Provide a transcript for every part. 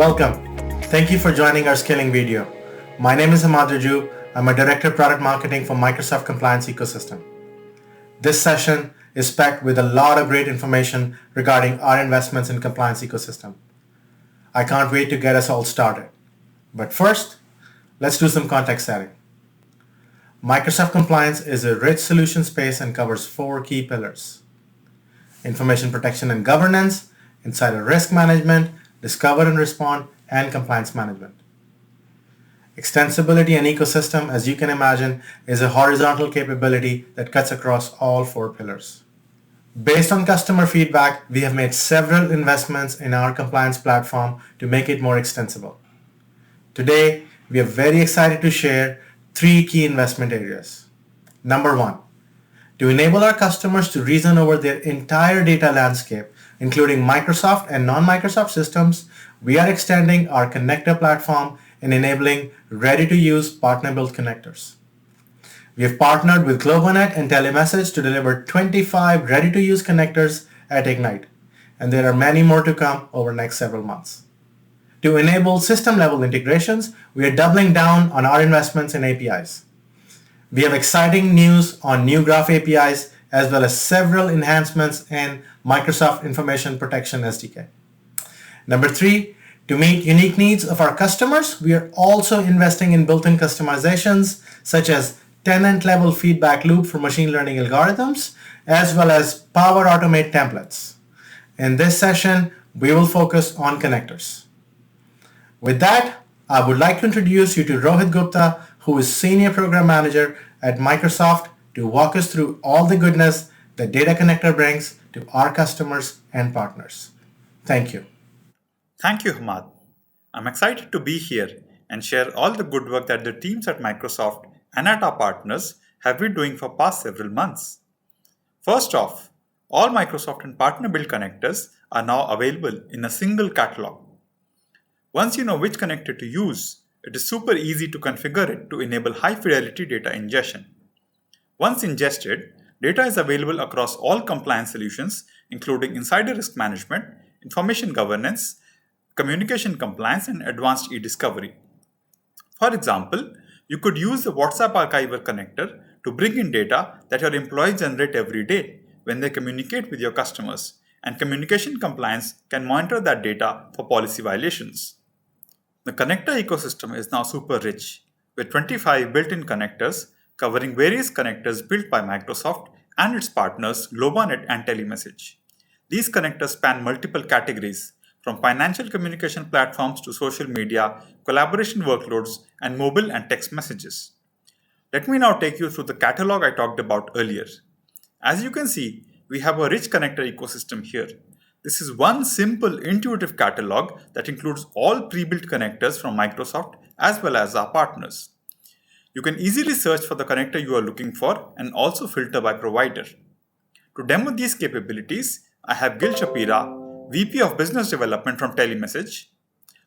Welcome. Thank you for joining our scaling video. My name is Hamad Raju. I'm a Director of Product Marketing for Microsoft Compliance Ecosystem. This session is packed with a lot of great information regarding our investments in compliance ecosystem. I can't wait to get us all started. But first, let's do some context setting. Microsoft Compliance is a rich solution space and covers 4 key pillars: information protection and governance, insider risk management, discover and respond, and compliance management. Extensibility and ecosystem, as you can imagine, is a horizontal capability that cuts across all 4 pillars. Based on customer feedback, we have made several investments in our compliance platform to make it more extensible. Today, we are very excited to share 3 key investment areas. Number 1, to enable our customers to reason over their entire data landscape, including Microsoft and non-Microsoft systems, we are extending our connector platform and enabling ready-to-use partner-built connectors. We have partnered with Globonet and Telemessage to deliver 25 ready-to-use connectors at Ignite, and there are many more to come over the next several months. To enable system-level integrations, we are doubling down on our investments in APIs. We have exciting news on new Graph APIs as well as several enhancements in Microsoft Information Protection SDK. Number 3, to meet unique needs of our customers, we are also investing in built-in customizations such as tenant-level feedback loop for machine learning algorithms, as well as Power Automate templates. In this session, we will focus on connectors. With that, I would like to introduce you to Rohit Gupta, who is Senior Program Manager at Microsoft, to walk us through all the goodness that Data Connector brings to our customers and partners. Thank you. Thank you, Hamad. I'm excited to be here and share all the good work that the teams at Microsoft and at our partners have been doing for past several months. First off, all Microsoft and partner-built connectors are now available in a single catalog. Once you know which connector to use, it is super easy to configure it to enable high-fidelity data ingestion. Once ingested, data is available across all compliance solutions, including insider risk management, information governance, communication compliance, and advanced e-discovery. For example, you could use the WhatsApp Archiver connector to bring in data that your employees generate every day when they communicate with your customers, and communication compliance can monitor that data for policy violations. The connector ecosystem is now super rich, with 25 built-in connectors covering various connectors built by Microsoft and its partners Globonet and Telemessage. These connectors span multiple categories, from financial communication platforms to social media, collaboration workloads, and mobile and text messages. Let me now take you through the catalog I talked about earlier. As you can see, we have a rich connector ecosystem here. This is one simple, intuitive catalog that includes all pre-built connectors from Microsoft as well as our partners. You can easily search for the connector you are looking for and also filter by provider. To demo these capabilities, I have Gil Shapira, VP of Business Development from Telemessage.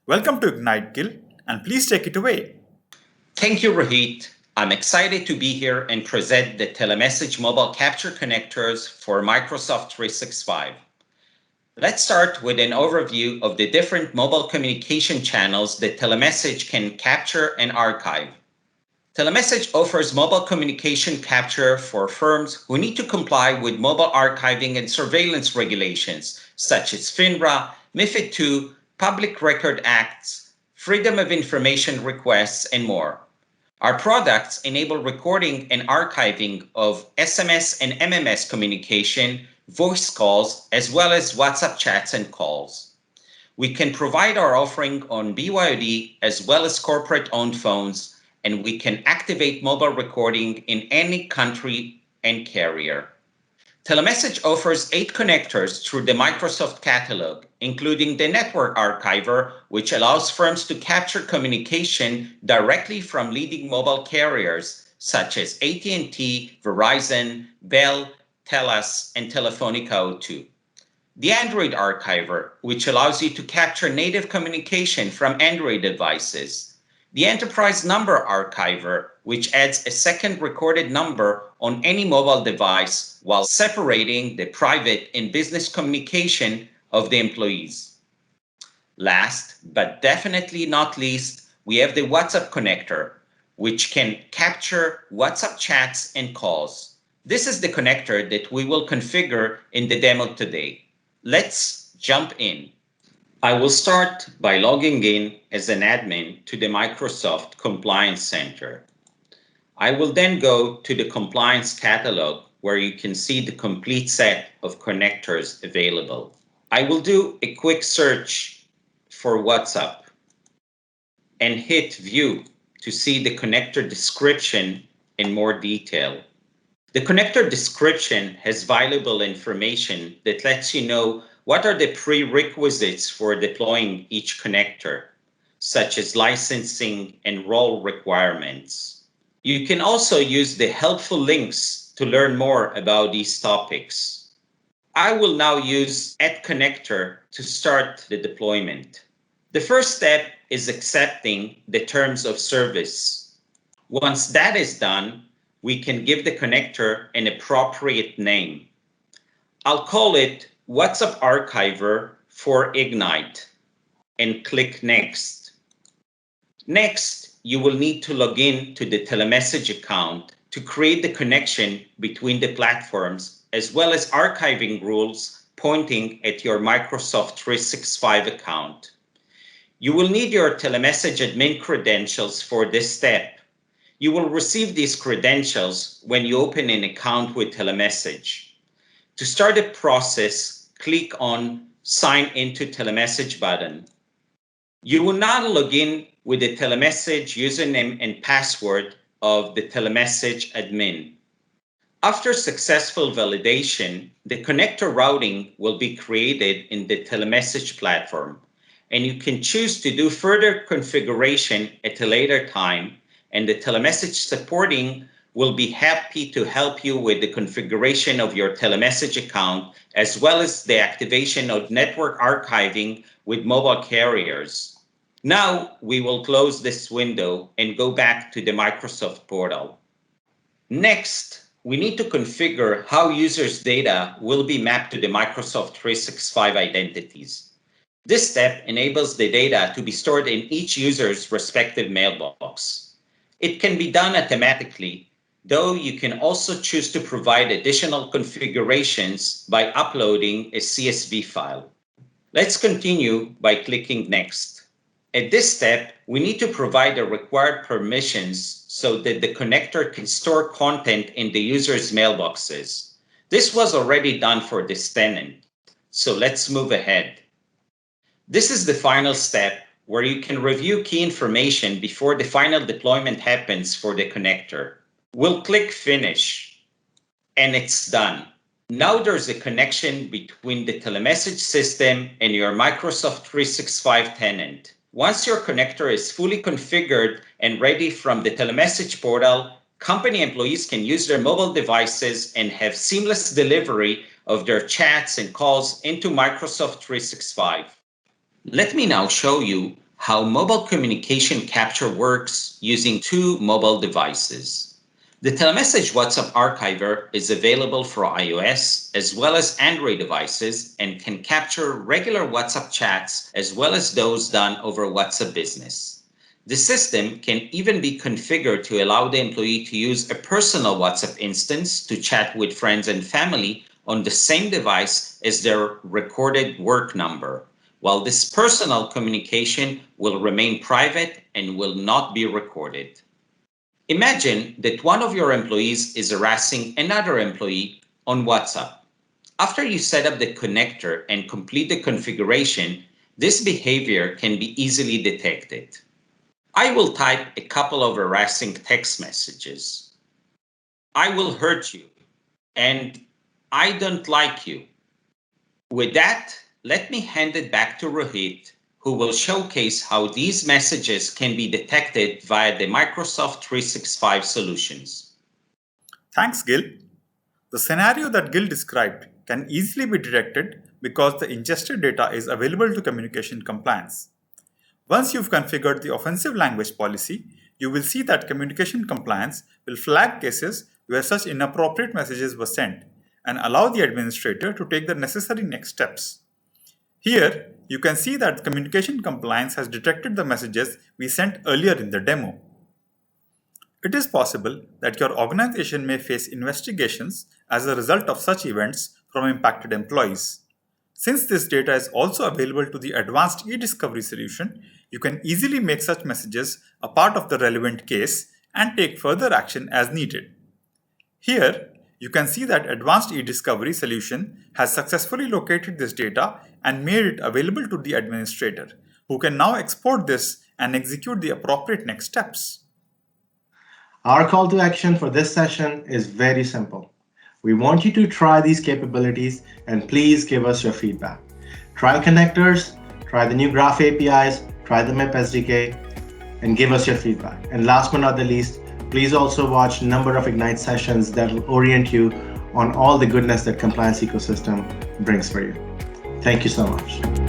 Welcome to Ignite, Gil, and please take it away. Thank you, Rohit. I'm excited to be here and present the Telemessage mobile capture connectors for Microsoft 365. Let's start with an overview of the different mobile communication channels that Telemessage can capture and archive. Telemessage offers mobile communication capture for firms who need to comply with mobile archiving and surveillance regulations such as FINRA, MiFID II, Public Record Acts, Freedom of Information requests, and more. Our products enable recording and archiving of SMS and MMS communication, voice calls, as well as WhatsApp chats and calls. We can provide our offering on BYOD as well as corporate-owned phones, and we can activate mobile recording in any country and carrier. Telemessage offers 8 connectors through the Microsoft catalog, including the Network Archiver, which allows firms to capture communication directly from leading mobile carriers such as AT&T, Verizon, Bell, Telus, and Telefonica O2. The Android Archiver, which allows you to capture native communication from Android devices. The Enterprise Number Archiver, which adds a second recorded number on any mobile device while separating the private and business communication of the employees. Last but definitely not least, we have the WhatsApp connector, which can capture WhatsApp chats and calls. This is the connector that we will configure in the demo today. Let's jump in. I will start by logging in as an admin to the Microsoft Compliance Center. I will then go to the Compliance Catalog where you can see the complete set of connectors available. I will do a quick search for WhatsApp and hit View to see the connector description in more detail. The connector description has valuable information that lets you know what are the prerequisites for deploying each connector, such as licensing and role requirements. You can also use the helpful links to learn more about these topics. I will now use Add Connector to start the deployment. The first step is accepting the terms of service. Once that is done, we can give the connector an appropriate name. I'll call it WhatsApp Archiver for Ignite and click Next. Next, you will need to log in to the Telemessage account to create the connection between the platforms, as well as archiving rules pointing at your Microsoft 365 account. You will need your Telemessage admin credentials for this step. You will receive these credentials when you open an account with Telemessage. To start the process, click on Sign into Telemessage button. You will now log in with the Telemessage username and password of the Telemessage admin. After successful validation, the connector routing will be created in the Telemessage platform, and you can choose to do further configuration at a later time, and the Telemessage supporting will be happy to help you with the configuration of your Telemessage account, as well as the activation of network archiving with mobile carriers. Now we will close this window and go back to the Microsoft portal. Next, we need to configure how users' data will be mapped to the Microsoft 365 identities. This step enables the data to be stored in each user's respective mailbox. It can be done automatically, though you can also choose to provide additional configurations by uploading a CSV file. Let's continue by clicking Next. At this step, we need to provide the required permissions so that the connector can store content in the user's mailboxes. This was already done for this tenant, so let's move ahead. This is the final step where you can review key information before the final deployment happens for the connector. We'll click Finish, and it's done. Now there's a connection between the Telemessage system and your Microsoft 365 tenant. Once your connector is fully configured and ready from the Telemessage portal, company employees can use their mobile devices and have seamless delivery of their chats and calls into Microsoft 365. Let me now show you how mobile communication capture works using two mobile devices. The Telemessage WhatsApp Archiver is available for iOS as well as Android devices and can capture regular WhatsApp chats as well as those done over WhatsApp Business. The system can even be configured to allow the employee to use a personal WhatsApp instance to chat with friends and family on the same device as their recorded work number, while this personal communication will remain private and will not be recorded. Imagine that one of your employees is harassing another employee on WhatsApp. After you set up the connector and complete the configuration, this behavior can be easily detected. I will type a couple of harassing text messages. I will hurt you, and I don't like you. With that, let me hand it back to Rohit, who will showcase how these messages can be detected via the Microsoft 365 solutions. Thanks, Gil. The scenario that Gil described can easily be detected because the ingested data is available to communication compliance. Once you've configured the offensive language policy, you will see that communication compliance will flag cases where such inappropriate messages were sent and allow the administrator to take the necessary next steps. Here, you can see that Communication Compliance has detected the messages we sent earlier in the demo. It is possible that your organization may face investigations as a result of such events from impacted employees. Since this data is also available to the advanced e-discovery solution, you can easily make such messages a part of the relevant case and take further action as needed. Here, you can see that Advanced e-discovery solution has successfully located this data and made it available to the administrator, who can now export this and execute the appropriate next steps. Our call to action for this session is very simple. We want you to try these capabilities and please give us your feedback. Try connectors, try the new Graph APIs, try the MIP SDK, and give us your feedback. And last but not the least, please also watch a number of Ignite sessions that will orient you on all the goodness that compliance ecosystem brings for you. Thank you so much.